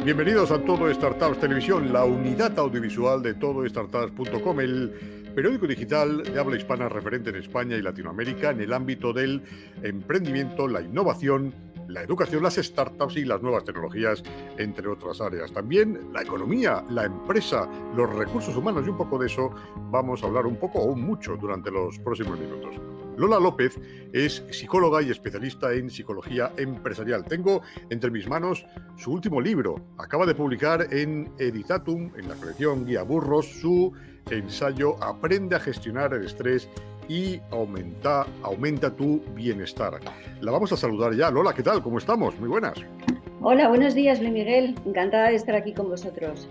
Bienvenidos a Todo Startups Televisión, la unidad audiovisual de todostartups.com, el periódico digital de habla hispana referente en España y Latinoamérica en el ámbito del emprendimiento, la innovación, la educación, las startups y las nuevas tecnologías, entre otras áreas. También la economía, la empresa, los recursos humanos, y un poco de eso vamos a hablar un poco o mucho durante los próximos minutos. Lola López es psicóloga y especialista en psicología empresarial. Tengo entre mis manos su último libro. Acaba de publicar en Editatum, en la colección Guía Burros, su ensayo Aprende a gestionar el estrés y aumenta tu bienestar. La vamos a saludar ya. Lola, ¿qué tal? ¿Cómo estamos? Muy buenas. Hola, buenos días, Luis Miguel. Encantada de estar aquí con vosotros.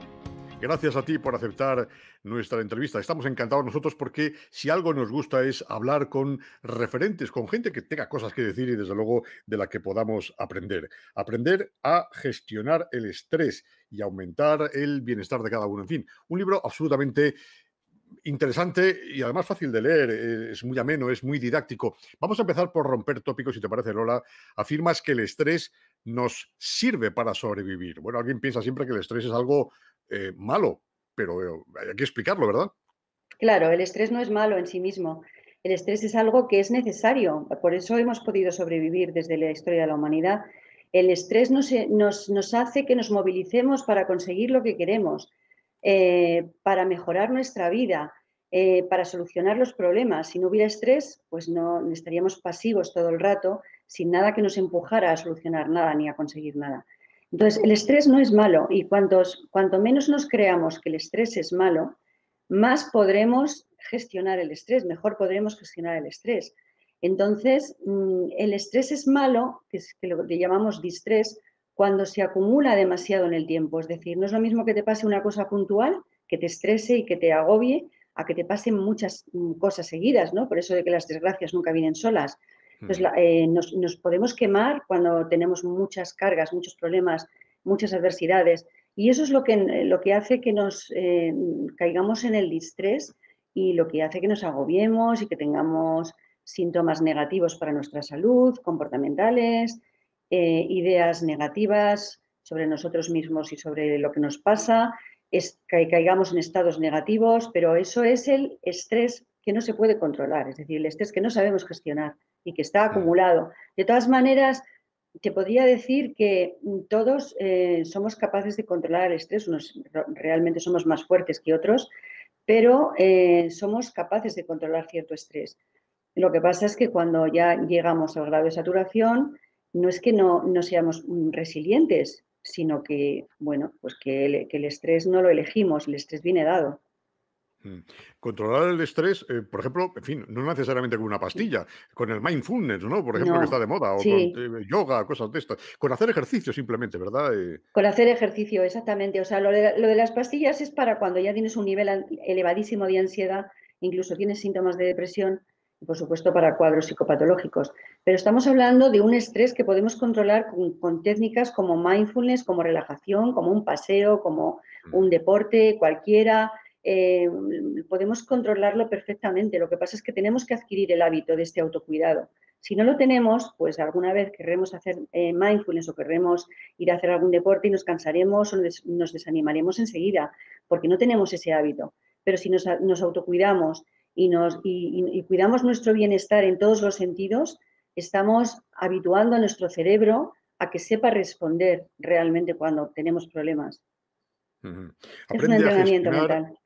Gracias a ti por aceptar nuestra entrevista. Estamos encantados nosotros porque si algo nos gusta es hablar con referentes, con gente que tenga cosas que decir y desde luego de la que podamos aprender. Aprender a gestionar el estrés y aumentar el bienestar de cada uno. En fin, un libro absolutamente interesante y además fácil de leer, es muy ameno, es muy didáctico. Vamos a empezar por romper tópicos, si te parece, Lola. Afirmas que el estrés nos sirve para sobrevivir. Bueno, alguien piensa siempre que el estrés es algo malo, pero hay que explicarlo, ¿verdad? Claro, el estrés no es malo en sí mismo. El estrés es algo que es necesario. Por eso hemos podido sobrevivir desde la historia de la humanidad. El estrés nos hace que nos movilicemos para conseguir lo que queremos, para mejorar nuestra vida, para solucionar los problemas. Si no hubiera estrés, pues no estaríamos pasivos todo el rato, sin nada que nos empujara a solucionar nada ni a conseguir nada. Entonces, el estrés no es malo y cuanto menos nos creamos que el estrés es malo, más podremos gestionar el estrés, mejor podremos gestionar el estrés. Entonces, el estrés es malo, que lo que llamamos distrés, cuando se acumula demasiado en el tiempo. Es decir, no es lo mismo que te pase una cosa puntual, que te estrese y que te agobie, a que te pasen muchas cosas seguidas, ¿no? Por eso de que las desgracias nunca vienen solas. Entonces, nos podemos quemar cuando tenemos muchas cargas, muchos problemas, muchas adversidades. Y eso es lo que hace que nos caigamos en el distrés y lo que hace que nos agobiemos y que tengamos síntomas negativos para nuestra salud, comportamentales, ideas negativas sobre nosotros mismos y sobre lo que nos pasa, es que caigamos en estados negativos, pero eso es el estrés que no se puede controlar, es decir, el estrés que no sabemos gestionar y que está acumulado. De todas maneras, te podría decir que todos somos capaces de controlar el estrés, unos realmente somos más fuertes que otros, pero somos capaces de controlar cierto estrés. Lo que pasa es que cuando ya llegamos al grado de saturación, no es que no seamos resilientes, sino que, bueno, pues que el estrés no lo elegimos, el estrés viene dado. Controlar el estrés, por ejemplo, en fin, no necesariamente con una pastilla, con el mindfulness, ¿no? Por ejemplo, que está No, de moda, o con sí. yoga, cosas de estas. Con hacer ejercicio simplemente, ¿verdad? Con hacer ejercicio, exactamente. O sea, lo de las pastillas es para cuando ya tienes un nivel elevadísimo de ansiedad, incluso tienes síntomas de depresión, y por supuesto para cuadros psicopatológicos. Pero estamos hablando de un estrés que podemos controlar con técnicas como mindfulness, como relajación, como un paseo, como un deporte cualquiera. Podemos controlarlo perfectamente. Lo que pasa es que tenemos que adquirir el hábito de este autocuidado. Si no lo tenemos, pues alguna vez querremos hacer mindfulness o querremos ir a hacer algún deporte y nos cansaremos o nos desanimaremos enseguida porque no tenemos ese hábito. Pero si nos autocuidamos y cuidamos nuestro bienestar en todos los sentidos, estamos habituando a nuestro cerebro a que sepa responder realmente cuando tenemos problemas. Ujú. Es un Aprende a entrenamiento gestionar, mental.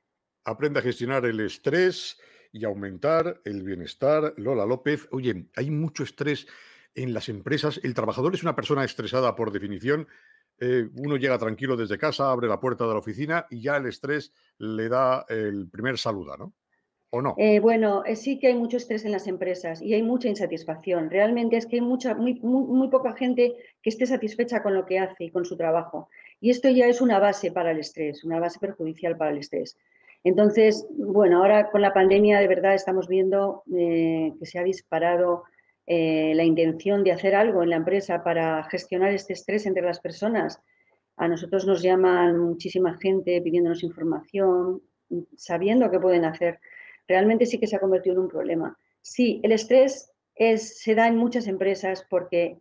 aprende a gestionar el estrés y aumentar el bienestar. Lola López, oye, hay mucho estrés en las empresas. El trabajador es una persona estresada por definición. Uno llega tranquilo desde casa, abre la puerta de la oficina y ya el estrés le da el primer saluda, ¿no? ¿O no? Bueno, sí que hay mucho estrés en las empresas y hay mucha insatisfacción. Realmente es que hay muy poca gente que esté satisfecha con lo que hace y con su trabajo. Y esto ya es una base para el estrés, una base perjudicial para el estrés. Entonces, bueno, ahora con la pandemia de verdad estamos viendo que se ha disparado la intención de hacer algo en la empresa para gestionar este estrés entre las personas. A nosotros nos llaman muchísima gente pidiéndonos información, sabiendo qué pueden hacer. Realmente sí que se ha convertido en un problema. Sí, el estrés se da en muchas empresas porque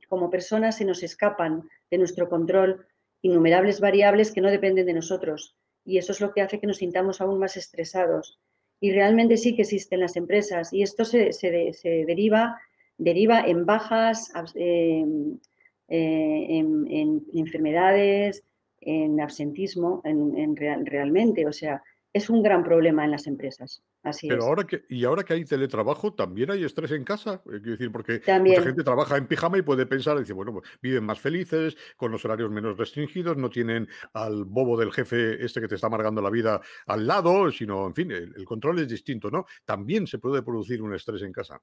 como personas se nos escapan de nuestro control innumerables variables que no dependen de nosotros. Y eso es lo que hace que nos sintamos aún más estresados. Y realmente sí que existen las empresas y esto se deriva en bajas, en enfermedades, en absentismo, realmente. O sea, es un gran problema en las empresas. Así Pero es. ahora que hay teletrabajo, ¿también hay estrés en casa? Quiero decir, porque mucha También. gente trabaja en pijama y puede pensar, dice, bueno, pues viven más felices, con los horarios menos restringidos, no tienen al bobo del jefe este que te está amargando la vida al lado, sino, en fin, el control es distinto, ¿no? También se puede producir un estrés en casa.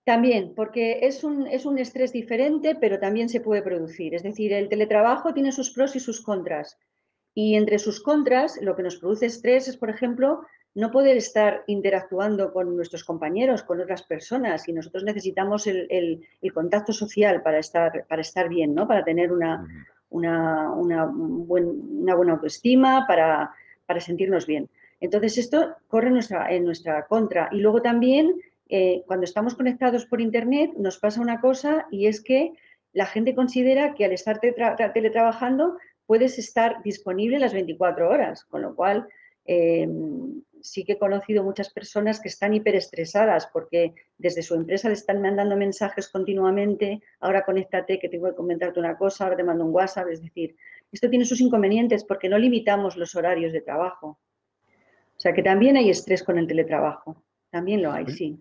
También, porque es un estrés diferente, pero también se puede producir. Es decir, el teletrabajo tiene sus pros y sus contras. Y entre sus contras, lo que nos produce estrés es, por ejemplo, no poder estar interactuando con nuestros compañeros, con otras personas. Y nosotros necesitamos el contacto social para estar bien, ¿no? Para tener Ujú. una buena autoestima, para sentirnos bien. Entonces, esto corre en nuestra contra. Y luego también, cuando estamos conectados por Internet, nos pasa una cosa y es que la gente considera que al estar teletrabajando puedes estar disponible las 24 horas, con lo cual sí que he conocido muchas personas que están hiperestresadas porque desde su empresa le están mandando mensajes continuamente, ahora conéctate que tengo que comentarte una cosa, ahora te mando un WhatsApp, es decir, esto tiene sus inconvenientes porque no limitamos los horarios de trabajo. O sea que también hay estrés con el teletrabajo, también lo hay, sí.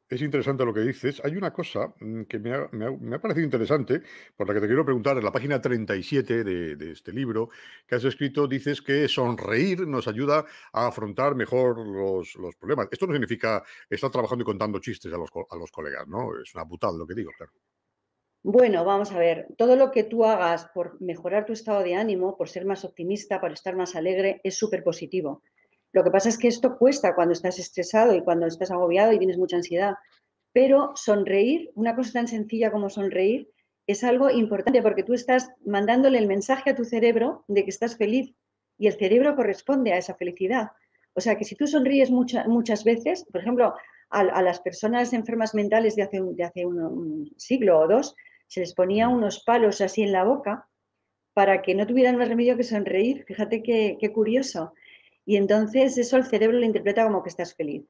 Es interesante lo que dices. Hay una cosa que me ha parecido interesante, por la que te quiero preguntar, en la página 37 de este libro que has escrito, dices que sonreír nos ayuda a afrontar mejor los problemas. Esto no significa estar trabajando y contando chistes a los colegas, ¿no? Es una putada lo que digo, claro. Bueno, vamos a ver, todo lo que tú hagas por mejorar tu estado de ánimo, por ser más optimista, por estar más alegre, es súper positivo. Lo que pasa es que esto cuesta cuando estás estresado y cuando estás agobiado y tienes mucha ansiedad. Pero sonreír, una cosa tan sencilla como sonreír, es algo importante porque tú estás mandándole el mensaje a tu cerebro de que estás feliz y el cerebro corresponde a esa felicidad. O sea que si tú sonríes muchas veces, por ejemplo, a las personas enfermas mentales de hace un siglo o dos, se les ponía Ujú. unos palos así en la boca para que no tuvieran más remedio que sonreír. Fíjate qué curioso. Y entonces eso el cerebro lo interpreta como que estás feliz.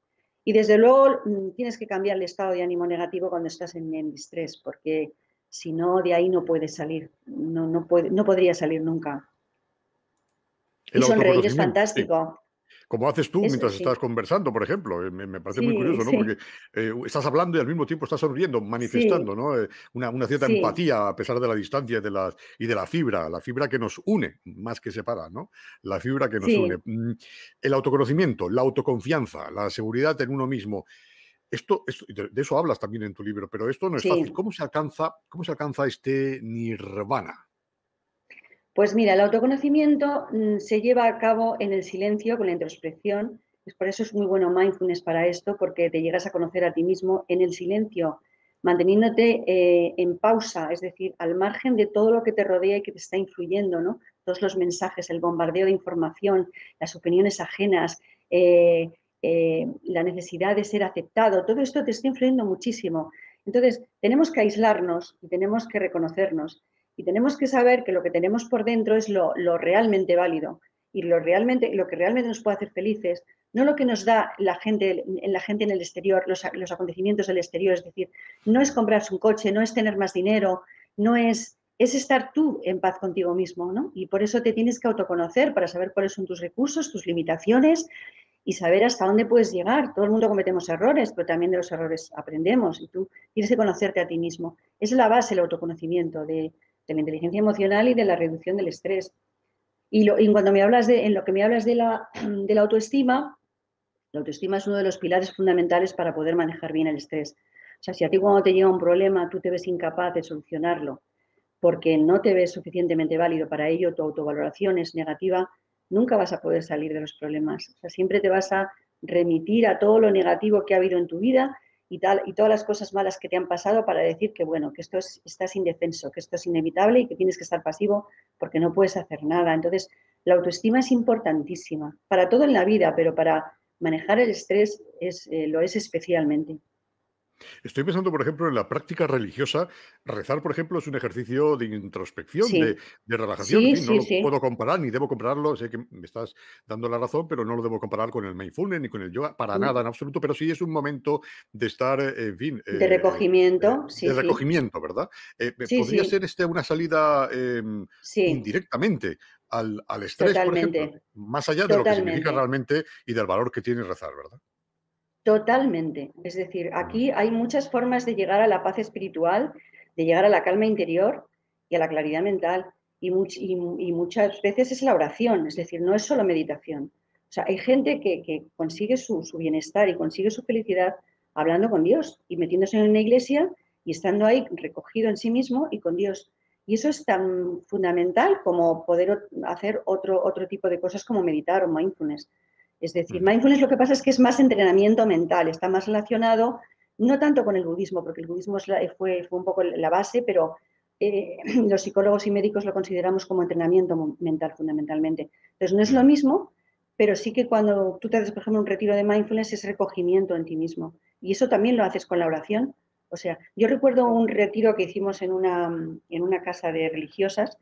Y desde luego tienes que cambiar el estado de ánimo negativo cuando estás en estrés, porque si no, de ahí no puedes salir, no podría salir nunca. Y El sonreír es autoconocimiento, sí. fantástico. Como haces tú Eso mientras sí, estás conversando, por ejemplo, me parece muy sí, curioso, ¿no? Porque, sí, estás hablando y al mismo tiempo estás sonriendo, sí, manifestando, ¿no? Una cierta sí, empatía a pesar de la distancia y de la fibra que nos une, más que separa, ¿no? La fibra que nos une. sí. El autoconocimiento, la autoconfianza, la seguridad en uno mismo. Esto de eso hablas también en tu libro, pero esto no es fácil. Sí. Cómo se alcanza este nirvana? Pues mira, el autoconocimiento se lleva a cabo en el silencio, con la introspección. Pues por eso es muy bueno mindfulness para esto, porque te llegas a conocer a ti mismo en el silencio, manteniéndote en pausa, es decir, al margen de todo lo que te rodea y que te está influyendo, ¿no? Todos los mensajes, el bombardeo de información, las opiniones ajenas, la necesidad de ser aceptado, todo esto te está influyendo muchísimo. Entonces, tenemos que aislarnos y tenemos que reconocernos. Y tenemos que saber que lo que tenemos por dentro es lo realmente válido y lo que realmente nos puede hacer felices, no lo que nos da la gente en el exterior, los acontecimientos del exterior. Es decir, no es comprarse un coche, no es tener más dinero, no es estar tú en paz contigo mismo, ¿no? Y por eso te tienes que autoconocer para saber cuáles son tus recursos, tus limitaciones y saber hasta dónde puedes llegar. Todo el mundo cometemos errores, pero también de los errores aprendemos y tú tienes que conocerte a ti mismo. Esa es la base del autoconocimiento, de la inteligencia emocional y de la reducción del estrés. Y cuando me hablas en lo que me hablas de la autoestima es uno de los pilares fundamentales para poder manejar bien el estrés. O sea, si a ti cuando te llega un problema tú te ves incapaz de solucionarlo porque no te ves suficientemente válido para ello, tu autovaloración es negativa, nunca vas a poder salir de los problemas. O sea, siempre te vas a remitir a todo lo negativo que ha habido en tu vida y todas las cosas malas que te han pasado para decir que, bueno, que estás indefenso, que esto es inevitable y que tienes que estar pasivo porque no puedes hacer nada. Entonces, la autoestima es importantísima para todo en la vida, pero para manejar el estrés lo es especialmente. Estoy pensando, por ejemplo, en la práctica religiosa. Rezar, por ejemplo, es un ejercicio de introspección, Sí, de relajación. En sí, fin, no sí, lo sí. puedo comparar ni debo compararlo. Sé que me estás dando la razón, pero no lo debo comparar con el mindfulness ni con el yoga, para nada en absoluto. Pero sí es un momento de estar, en fin, De recogimiento, sí, de sí. recogimiento, ¿verdad? Sí, ¿Podría sí, ser una salida sí, indirectamente al estrés, por ejemplo? totalmente, Más allá de lo que significa totalmente. realmente y del valor que tiene rezar, ¿verdad? Totalmente. Es decir, Mm, aquí hay muchas formas de llegar a la paz espiritual, de llegar a la calma interior y a la claridad mental. Y muchas veces es la oración, es decir, no es solo meditación. O sea, hay gente que consigue su bienestar y consigue su felicidad hablando con Dios y metiéndose en una iglesia y estando ahí recogido en sí mismo y con Dios. Y eso es tan fundamental como poder hacer otro tipo de cosas como meditar o mindfulness. Es decir, mm. mindfulness lo que pasa es que es más entrenamiento mental, está más relacionado no tanto con el budismo, porque el budismo fue un poco la base, pero los psicólogos y médicos lo consideramos como entrenamiento mental fundamentalmente. Entonces no es lo Ujú. mismo, pero sí que cuando tú te haces, por ejemplo, un retiro de mindfulness es recogimiento en ti mismo. Y eso también lo haces con la oración. O sea, yo recuerdo un retiro que hicimos en una casa de religiosas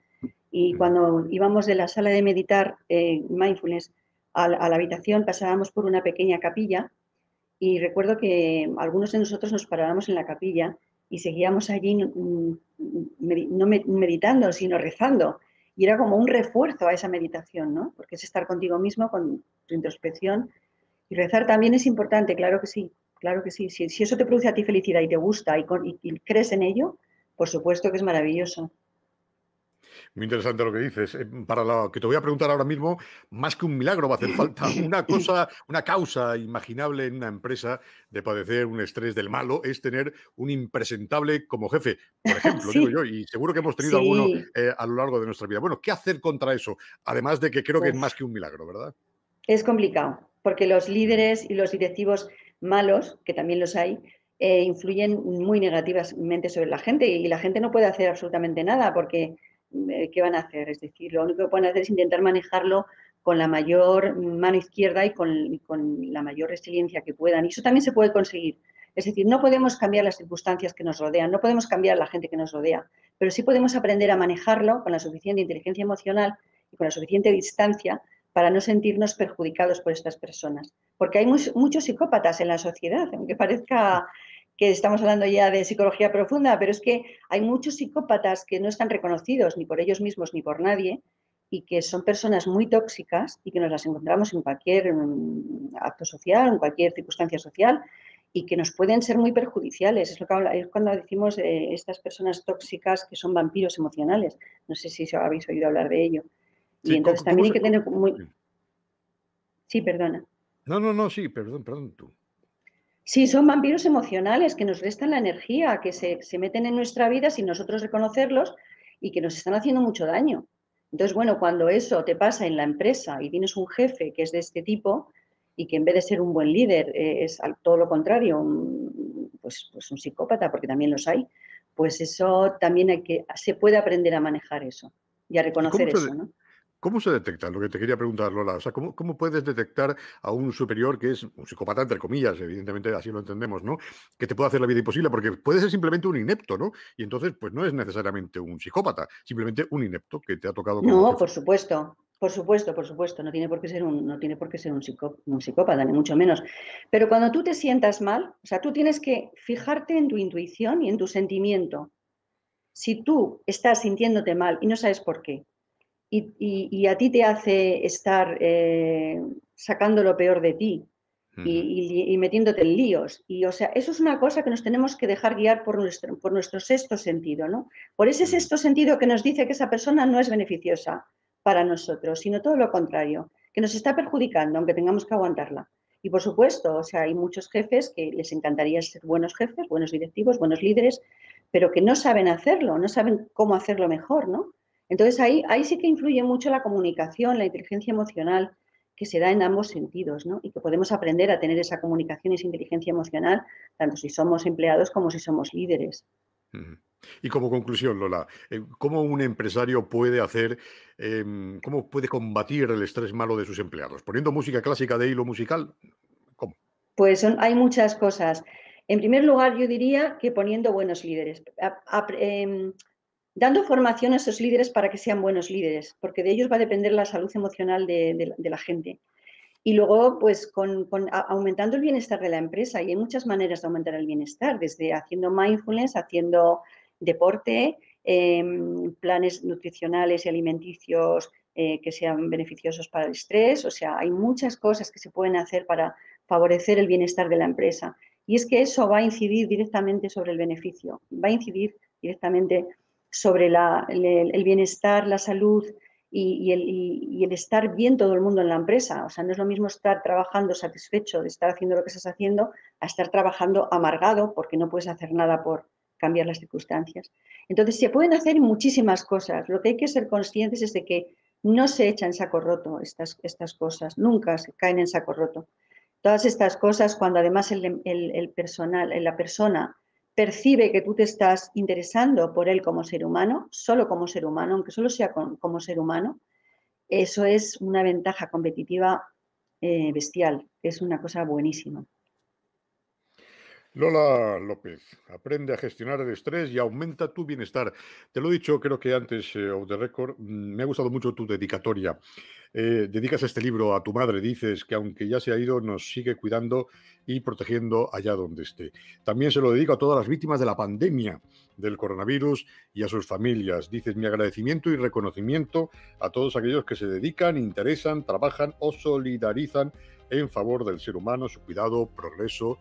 y Ujú. cuando íbamos de la sala de meditar mindfulness a la habitación pasábamos por una pequeña capilla y recuerdo que algunos de nosotros nos parábamos en la capilla y seguíamos allí no meditando, sino rezando. Y era como un refuerzo a esa meditación, ¿no? Porque es estar contigo mismo, con tu introspección. Y rezar también es importante, claro que sí, claro que sí. Si eso te produce a ti felicidad y te gusta y crees en ello, por supuesto que es maravilloso. Muy interesante lo que dices. Para lo que te voy a preguntar ahora mismo, más que un milagro va a hacer falta una cosa, una causa imaginable en una empresa de padecer un estrés del malo, es tener un impresentable como jefe, por ejemplo, digo Sí, yo, y seguro que hemos tenido alguno sí, a lo largo de nuestra vida. Bueno, ¿qué hacer contra eso? Además de que creo que es más uf. que un milagro, ¿verdad? Es complicado, porque los Mm, líderes y los directivos malos, que también los hay, influyen muy negativamente sobre la gente y la gente no puede hacer absolutamente nada porque ¿qué van a hacer? Es decir, lo único que pueden hacer es intentar manejarlo con la mayor mano izquierda y con la mayor resiliencia que puedan. Y eso también se puede conseguir. Es decir, no podemos cambiar las circunstancias que nos rodean, no podemos cambiar a la gente que nos rodea, pero sí podemos aprender a manejarlo con la suficiente inteligencia emocional y con la suficiente distancia para no sentirnos perjudicados por estas personas. Porque hay muchos psicópatas en la sociedad, aunque parezca que estamos hablando ya de psicología profunda, pero es que hay muchos psicópatas que no están reconocidos ni por ellos mismos ni por nadie y que son personas muy tóxicas y que nos las encontramos en cualquier acto social, en cualquier circunstancia social y que nos pueden ser muy perjudiciales. Es, lo que es cuando decimos estas personas tóxicas que son vampiros emocionales. No sé si habéis oído hablar de ello. Y sí, entonces ¿cómo también hay se...? que tener muy... Sí, perdona. No, no, no, sí, perdón, perdón, tú. Sí, son vampiros emocionales que nos restan la energía, que se meten en nuestra vida sin nosotros reconocerlos y que nos están haciendo mucho daño. Entonces, bueno, cuando eso te pasa en la empresa y tienes un jefe que es de este tipo y que en vez de ser un buen líder es todo lo contrario, pues un psicópata, porque también los hay, pues eso también se puede aprender a manejar eso y a ¿Y reconocer eso, ¿no? cómo se detecta? Lo que te quería preguntar, Lola. O sea, ¿cómo puedes detectar a un superior que es un psicópata, entre comillas, evidentemente así lo entendemos, ¿no? Que te puede hacer la vida imposible, porque puede ser simplemente un inepto, ¿no? Y entonces, pues no es necesariamente un psicópata, simplemente un inepto que te ha tocado como No, jefe. por supuesto, por supuesto, por supuesto. No tiene por qué ser un psicópata, ni mucho menos. Pero cuando tú te sientas mal, o sea, tú tienes que fijarte en tu intuición y en tu sentimiento. Si tú estás sintiéndote mal y no sabes por qué, y a ti te hace estar sacando lo peor de ti Ujú, y metiéndote en líos. Y, o sea, eso es una cosa que nos tenemos que dejar guiar por nuestro sexto sentido, ¿no? Por ese ujú. sexto sentido que nos dice que esa persona no es beneficiosa para nosotros, sino todo lo contrario, que nos está perjudicando, aunque tengamos que aguantarla. Y por supuesto, o sea, hay muchos jefes que les encantaría ser buenos jefes, buenos directivos, buenos líderes, pero que no saben hacerlo, no saben cómo hacerlo mejor, ¿no? Entonces ahí sí que influye mucho la comunicación, la inteligencia emocional, que se da en ambos sentidos, ¿no? Y que podemos aprender a tener esa comunicación y esa inteligencia emocional, tanto si somos empleados como si somos líderes. Ujú. Y como conclusión, Lola, ¿cómo un empresario puede hacer, cómo puede combatir el estrés malo de sus empleados? ¿Poniendo música clásica de hilo musical? ¿Cómo? Pues hay muchas cosas. En primer lugar, yo diría que poniendo buenos líderes, dando formación a esos líderes para que sean buenos líderes, porque de ellos va a depender la salud emocional de la gente. Y luego, pues, aumentando el bienestar de la empresa. Y hay muchas maneras de aumentar el bienestar, desde haciendo mindfulness, haciendo deporte, planes nutricionales y alimenticios que sean beneficiosos para el estrés. O sea, hay muchas cosas que se pueden hacer para favorecer el bienestar de la empresa. Y es que eso va a incidir directamente sobre el beneficio, va a incidir directamente sobre el bienestar, la salud y el estar bien todo el mundo en la empresa. O sea, no es lo mismo estar trabajando satisfecho de estar haciendo lo que estás haciendo a estar trabajando amargado porque no puedes hacer nada por cambiar las circunstancias. Entonces, se pueden hacer muchísimas cosas. Lo que hay que ser conscientes es de que no se echa en saco roto estas cosas, nunca se caen en saco roto. Todas estas cosas, cuando además el personal, la persona percibe que tú te estás interesando por él como ser humano, solo como ser humano, aunque solo sea como ser humano, eso es una ventaja competitiva bestial, es una cosa buenísima. Lola López, aprende a gestionar el estrés y aumenta tu bienestar. Te lo he dicho, creo que antes, off the record, me ha gustado mucho tu dedicatoria. Dedicas este libro a tu madre, dices que aunque ya se ha ido, nos sigue cuidando y protegiendo allá donde esté. También se lo dedico a todas las víctimas de la pandemia del coronavirus y a sus familias. Dices mi agradecimiento y reconocimiento a todos aquellos que se dedican, interesan, trabajan o solidarizan en favor del ser humano, su cuidado, progreso,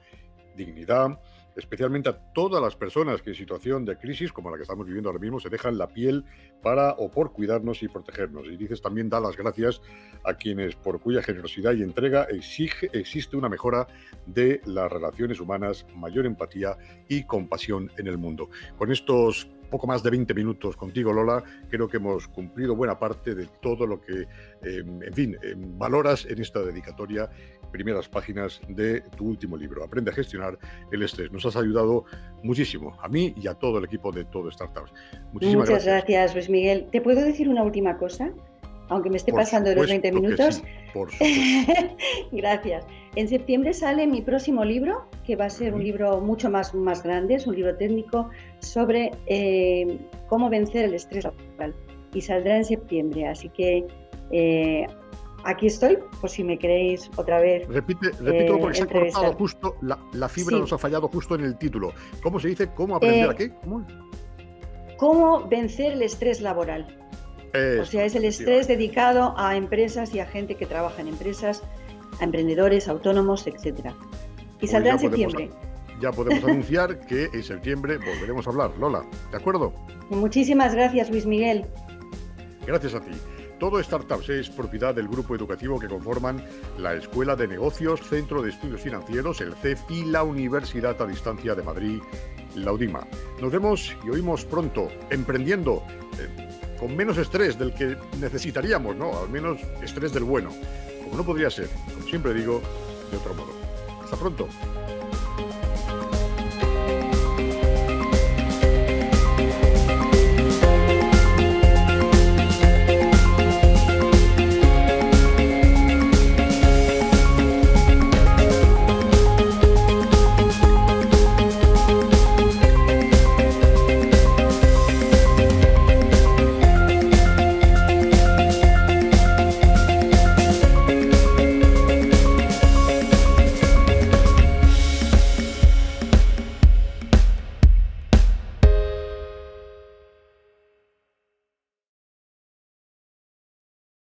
dignidad, especialmente a todas las personas que en situación de crisis como la que estamos viviendo ahora mismo se dejan la piel para o por cuidarnos y protegernos. Y dices también da las gracias a quienes por cuya generosidad y entrega existe una mejora de las relaciones humanas, mayor empatía y compasión en el mundo. Con estos poco más de 20 minutos contigo, Lola, creo que hemos cumplido buena parte de todo lo que, en fin, valoras en esta dedicatoria, primeras páginas de tu último libro, Aprende a gestionar el estrés. Nos has ayudado muchísimo, a mí y a todo el equipo de Todo Startups. Muchísimas gracias, Luis Miguel. ¿Te puedo decir una última cosa? Aunque me esté pasando de los 20 minutos. Sí, por supuesto. Gracias. En septiembre sale mi próximo libro, que va a ser un libro mucho más grande, es un libro técnico sobre cómo vencer el estrés laboral. Y saldrá en septiembre, así que aquí estoy, por si me queréis otra vez. Repítelo porque se ha cortado justo, la fibra nos ha fallado justo en el título. ¿Cómo se dice? ¿Cómo aprender a qué? ¿Cómo vencer el estrés laboral? O sea, es el estrés dedicado a empresas y a gente que trabaja en empresas, a emprendedores, autónomos, etcétera. Y saldrá en septiembre. Ya podemos anunciar que en septiembre volveremos a hablar, Lola. ¿De acuerdo? Muchísimas gracias, Luis Miguel. Gracias a ti. Todo Startups es propiedad del grupo educativo que conforman la Escuela de Negocios, Centro de Estudios Financieros, el CEF y la Universidad a Distancia de Madrid, la UDIMA. Nos vemos y oímos pronto, emprendiendo con menos estrés del que necesitaríamos, ¿no? Al menos estrés del bueno, como no podría ser, como siempre digo, de otro modo. Hasta pronto.